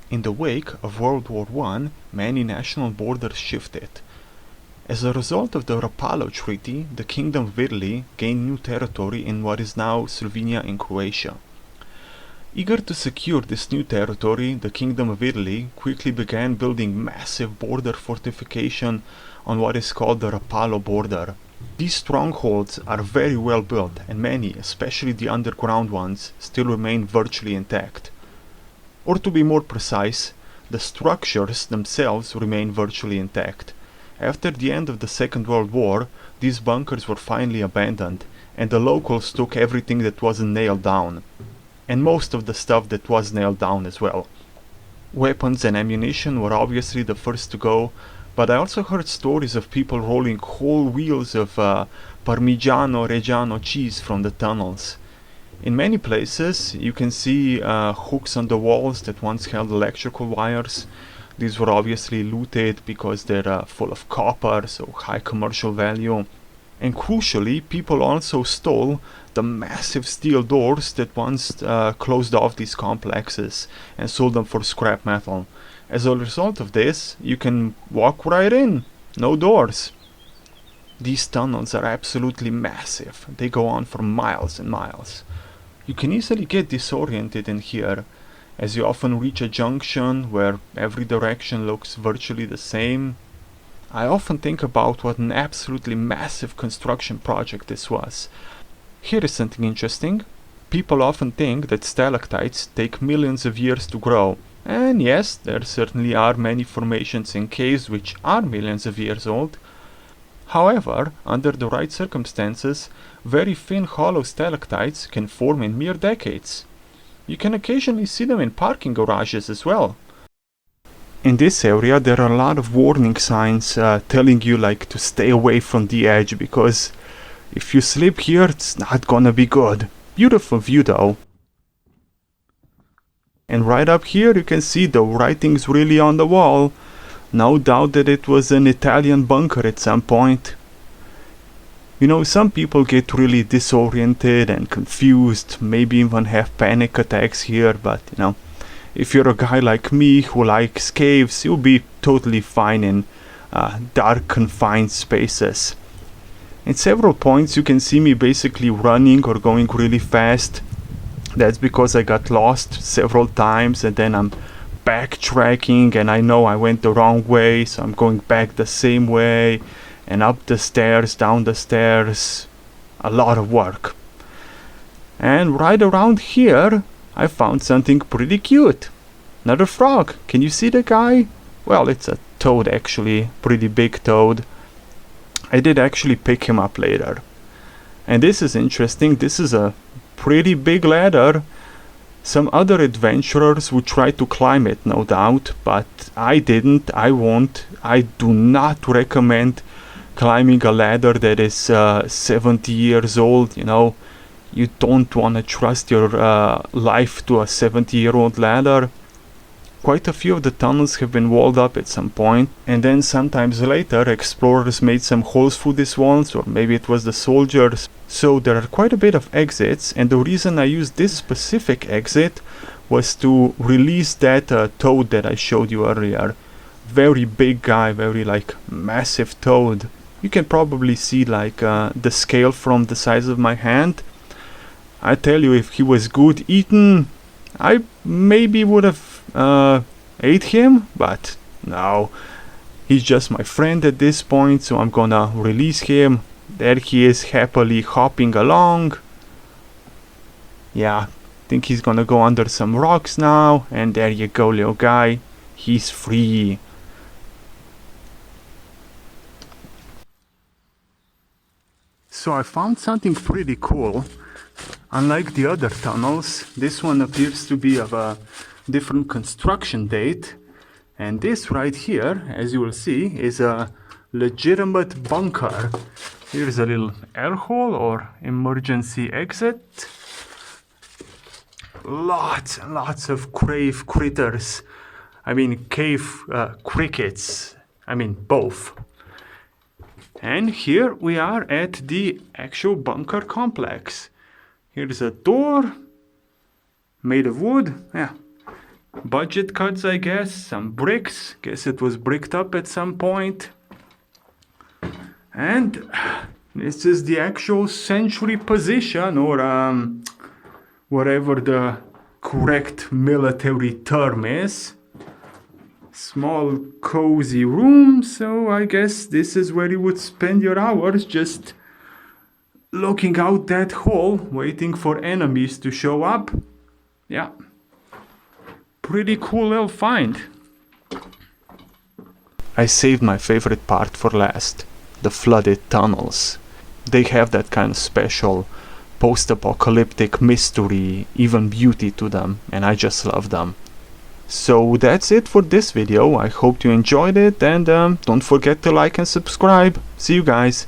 In the wake of World War I, many national borders shifted. As a result of the Rapallo Treaty, the Kingdom of Italy gained new territory in what is now Slovenia and Croatia. Eager to secure this new territory, the Kingdom of Italy quickly began building massive border fortification on what is called the Rapallo border. These strongholds are very well built, and many, especially the underground ones, still remain virtually intact. Or to be more precise, the structures themselves remain virtually intact. After the end of the Second World War, these bunkers were finally abandoned, and the locals took everything that wasn't nailed down. And most of the stuff that was nailed down as well. Weapons and ammunition were obviously the first to go, but I also heard stories of people rolling whole wheels of Parmigiano Reggiano cheese from the tunnels. In many places you can see hooks on the walls that once held electrical wires. These were obviously looted because they're full of copper, so high commercial value. And crucially, people also stole the massive steel doors that once closed off these complexes and sold them for scrap metal. As a result of this, you can walk right in, no doors. These tunnels are absolutely massive. They go on for miles and miles. You can easily get disoriented in here, as you often reach a junction where every direction looks virtually the same. I often think about what an absolutely massive construction project this was. Here is something interesting. People often think that stalactites take millions of years to grow. And yes, there certainly are many formations in caves which are millions of years old. However, under the right circumstances, very thin hollow stalactites can form in mere decades. You can occasionally see them in parking garages as well. In this area there are a lot of warning signs telling you to stay away from the edge, because if you slip here it's not gonna be good. Beautiful view though. And right up here you can see the writings really on the wall. No doubt that it was an Italian bunker at some point. You know, some people get really disoriented and confused, maybe even have panic attacks here, but you know, if you're a guy like me who likes caves, you'll be totally fine in dark, confined spaces. In several points you can see me basically running or going really fast. That's because I got lost several times and then I'm backtracking and I know I went the wrong way, so I'm going back the same way and up the stairs, down the stairs. A lot of work. And right around here I found something pretty cute. Another frog. Can you see the guy? Well, it's a toad actually, pretty big toad. I did actually pick him up later. And this is interesting. This is a pretty big ladder. Some other adventurers would try to climb it, no doubt, but I didn't, I won't. I do not recommend climbing a ladder that is 70 years old, you know. You don't want to trust your life to a 70-year-old ladder. Quite a few of the tunnels have been walled up at some point, and then sometimes later explorers made some holes through these walls, or maybe it was the soldiers. So there are quite a bit of exits, and the reason I used this specific exit was to release that toad that I showed you earlier. Very big guy, very massive toad. You can probably see the scale from the size of my hand. I tell you, if he was good eaten, I maybe would have ate him, but no, he's just my friend at this point, so I'm gonna release him. There he is, happily hopping along. Yeah, think he's gonna go under some rocks now, and there you go, little guy, he's free. So I found something pretty cool. Unlike the other tunnels, this one appears to be of a different construction date, and this right here, as you will see, is a legitimate bunker. Here's a little air hole or emergency exit. Lots and lots of cave critters. I mean cave crickets. I mean both. And here we are at the actual bunker complex. Here's a door made of wood. Yeah, budget cuts, I guess. Some bricks. Guess it was bricked up at some point. And this is the actual sentry position, or whatever the correct military term is. Small cozy room, so I guess this is where you would spend your hours, just looking out that hole, waiting for enemies to show up. Yeah, pretty cool little find. I saved my favorite part for last, the flooded tunnels. They have that kind of special post-apocalyptic mystery, even beauty to them, and I just love them. So that's it for this video. I hope you enjoyed it, and don't forget to like and subscribe. See you guys.